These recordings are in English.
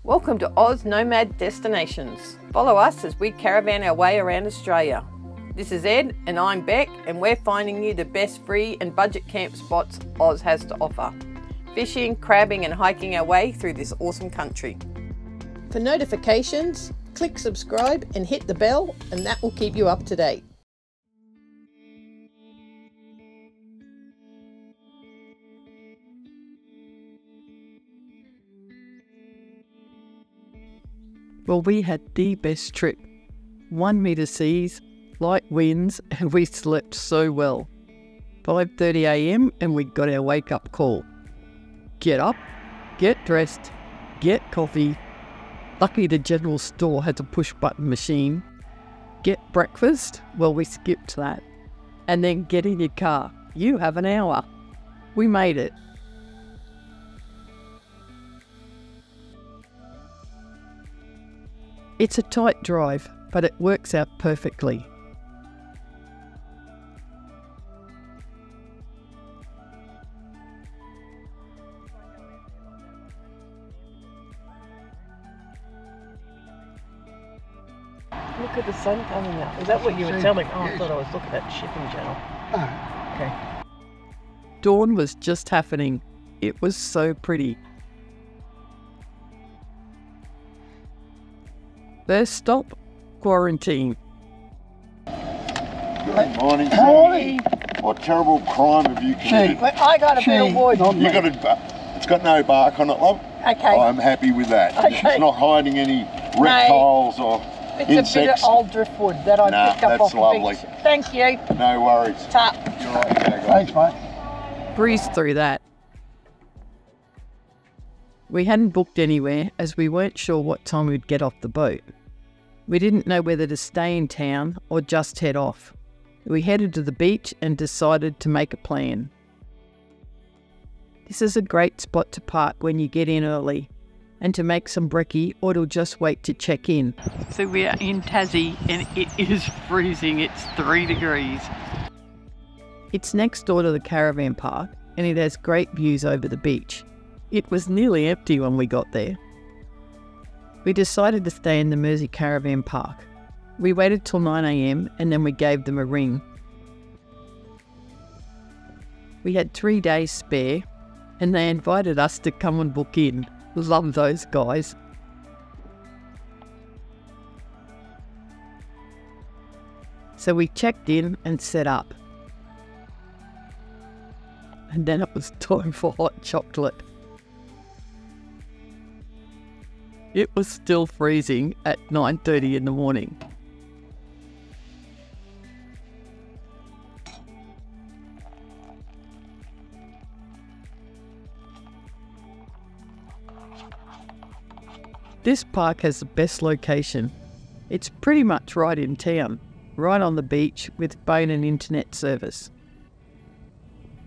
Welcome to Aussie Nomad Destinations. Follow us as we caravan our way around Australia. This is Ed and I'm Bec, and we're finding you the best free and budget camp spots Oz has to offer. Fishing, crabbing and hiking our way through this awesome country. For notifications, click subscribe and hit the bell, and that will keep you up to date. Well, we had the best trip. 1 metre seas, light winds, and we slept so well. 5:30 a.m. and we got our wake-up call. Get up, get dressed, get coffee. Lucky the general store has a push-button machine. Get breakfast, well, we skipped that. And then get in your car. You have an hour. We made it. It's a tight drive, but it works out perfectly. Look at the sun coming out. Is that what you were telling me? Oh, I thought I was looking at the shipping channel. Oh. Okay. Dawn was just happening. It was so pretty. First stop, quarantine. Good morning, Morning. What terrible crime have you committed? I got a bit of wood. You got it's got no bark on it, love. Okay. I'm happy with that. Okay. It's not hiding any reptiles or It's insects. a bit of old driftwood that I picked up off the lovely. beach. Thank you. No worries. Tap. You're right, Jayco. Thanks, mate. Breezed through that. We hadn't booked anywhere as we weren't sure what time we'd get off the boat. We didn't know whether to stay in town or just head off. We headed to the beach and decided to make a plan. This is a great spot to park when you get in early and to make some brekkie, or to just wait to check in. So we are in Tassie and it is freezing. It's 3 degrees. It's next door to the caravan park and it has great views over the beach. It was nearly empty when we got there. We decided to stay in the Mersey Caravan Park. We waited till 9 a.m. and then we gave them a ring. We had 3 days spare and they invited us to come and book in. Love those guys. So we checked in and set up. And then it was time for hot chocolate. It was still freezing at 9:30 in the morning. This park has the best location. It's pretty much right in town, right on the beach with phone and internet service.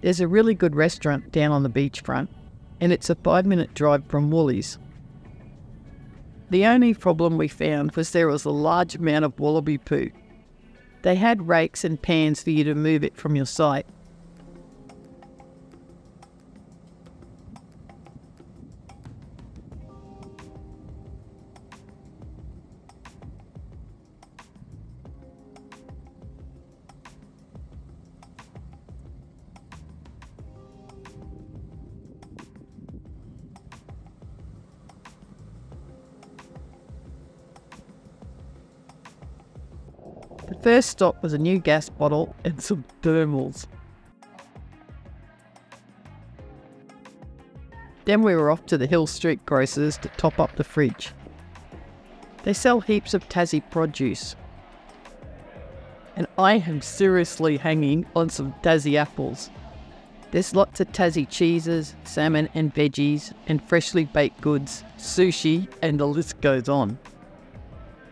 There's a really good restaurant down on the beachfront, and it's a 5-minute drive from Woolies. The only problem we found was there was a large amount of wallaby poo. They had rakes and pans for you to move it from your site. The first stop was a new gas bottle and some thermals. Then we were off to the Hill Street Grocers to top up the fridge. They sell heaps of Tassie produce. And I am seriously hanging on some Tassie apples. There's lots of Tassie cheeses, salmon and veggies, and freshly baked goods, sushi, and the list goes on.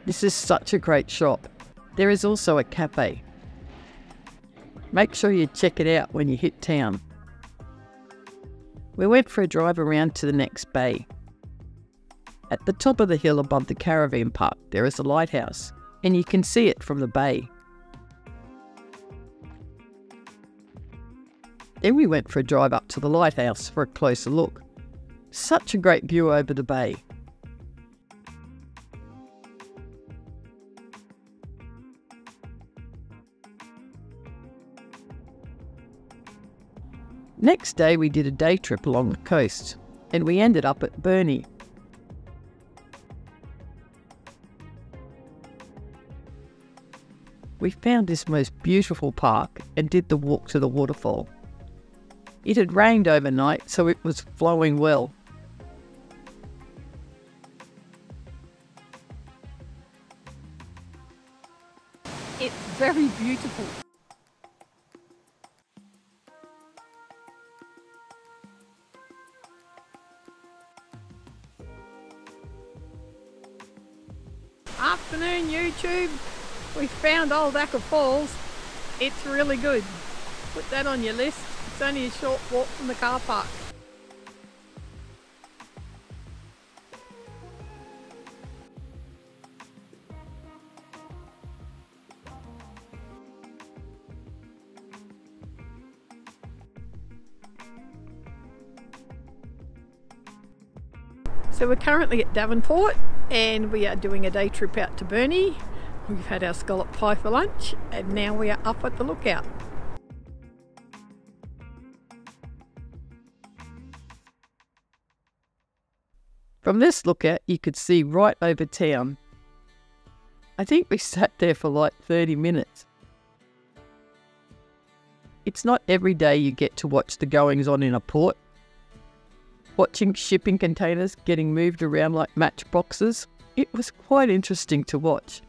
This is such a great shop. There is also a cafe. Make sure you check it out when you hit town. We went for a drive around to the next bay. At the top of the hill above the caravan park, there is a lighthouse, and you can see it from the bay. Then we went for a drive up to the lighthouse for a closer look. Such a great view over the bay. Next day we did a day trip along the coast, and we ended up at Burnie. We found this most beautiful park and did the walk to the waterfall. It had rained overnight, so it was flowing well. It's very beautiful. Afternoon YouTube. We found Oldaker Falls. It's really good. Put that on your list. It's only a short walk from the car park. So we're currently at Devonport and we are doing a day trip out to Burnie. We've had our scallop pie for lunch and now we are up at the lookout. From this lookout you could see right over town. I think we sat there for like 30 minutes. It's not every day you get to watch the goings on in a port. Watching shipping containers getting moved around like matchboxes, it was quite interesting to watch.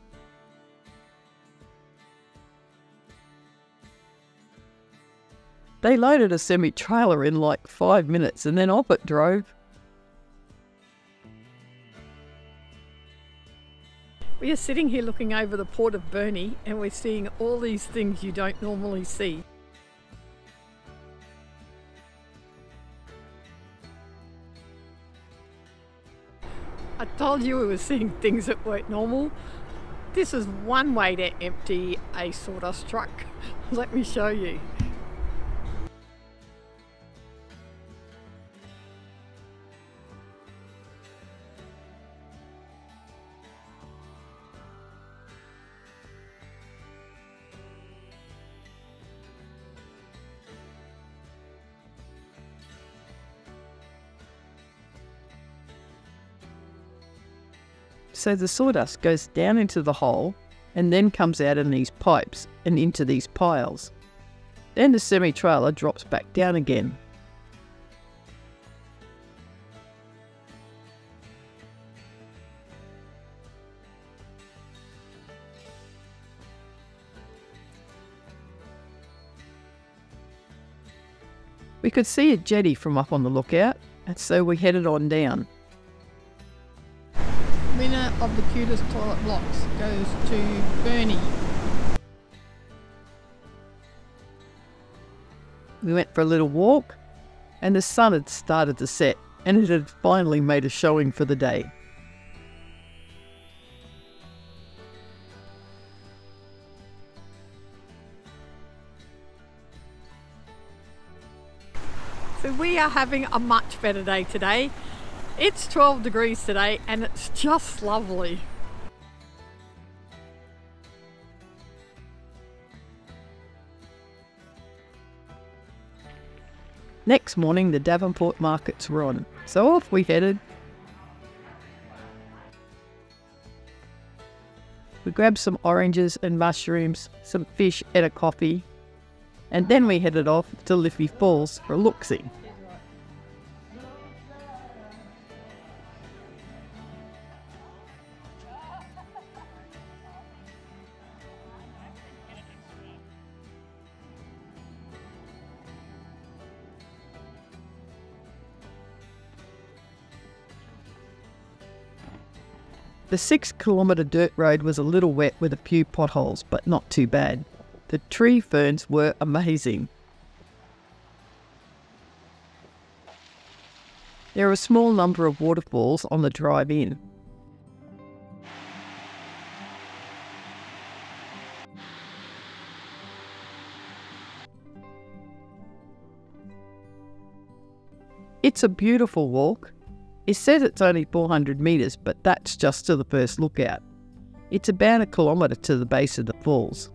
They loaded a semi-trailer in like 5 minutes and then off it drove. We are sitting here looking over the port of Burnie and we're seeing all these things you don't normally see. I told you we were seeing things that weren't normal. This is one way to empty a sawdust truck. Let me show you. So the sawdust goes down into the hole and then comes out in these pipes and into these piles. Then the semi-trailer drops back down again. We could see a jetty from up on the lookout, and so we headed on down. Winner of the cutest toilet blocks goes to Burnie. We went for a little walk and the sun had started to set and it had finally made a showing for the day. So we are having a much better day today. It's 12 degrees today and it's just lovely. Next morning the Devonport Markets were on, so off we headed. We grabbed some oranges and mushrooms, some fish and a coffee, and then we headed off to Liffey Falls for a look-see. The 6-kilometre dirt road was a little wet with a few potholes, but not too bad. The tree ferns were amazing. There are a small number of waterfalls on the drive in. It's a beautiful walk. It says it's only 400 metres, but that's just to the first lookout. It's about 1 kilometre to the base of the falls.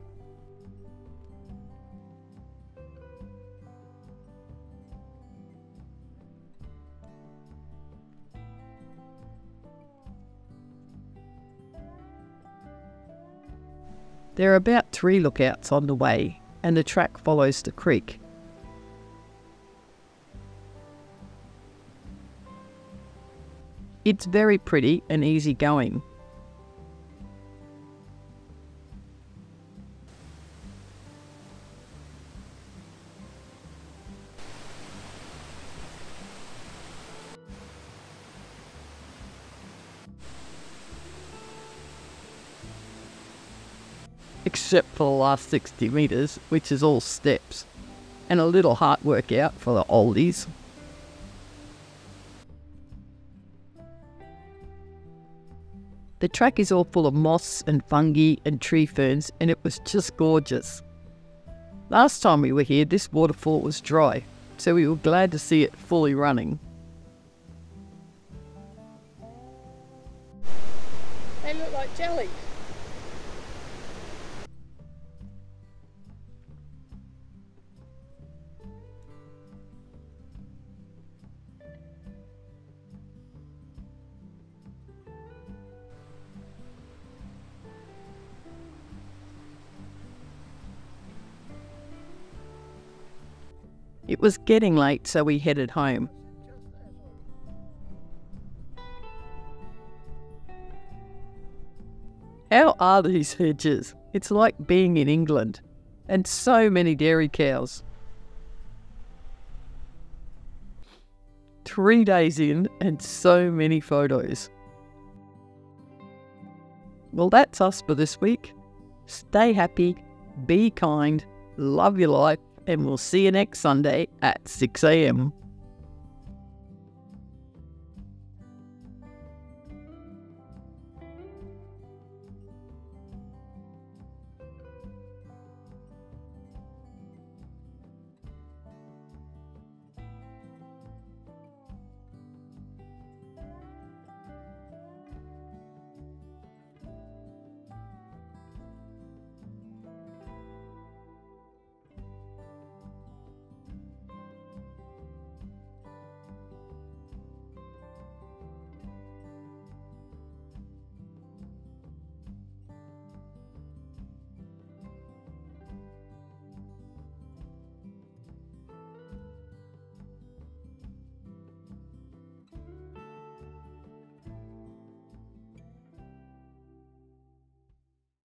There are about 3 lookouts on the way, and the track follows the creek. It's very pretty and easy going. Except for the last 60 metres, which is all steps, and a little heart workout for the oldies. The track is all full of moss and fungi and tree ferns, and it was just gorgeous. Last time we were here, this waterfall was dry, so we were glad to see it fully running. They look like jelly. It was getting late, so we headed home. How are these hedges? It's like being in England. And so many dairy cows. 3 days in and so many photos. Well, that's us for this week. Stay happy, be kind, love your life, and we'll see you next Sunday at 6 a.m.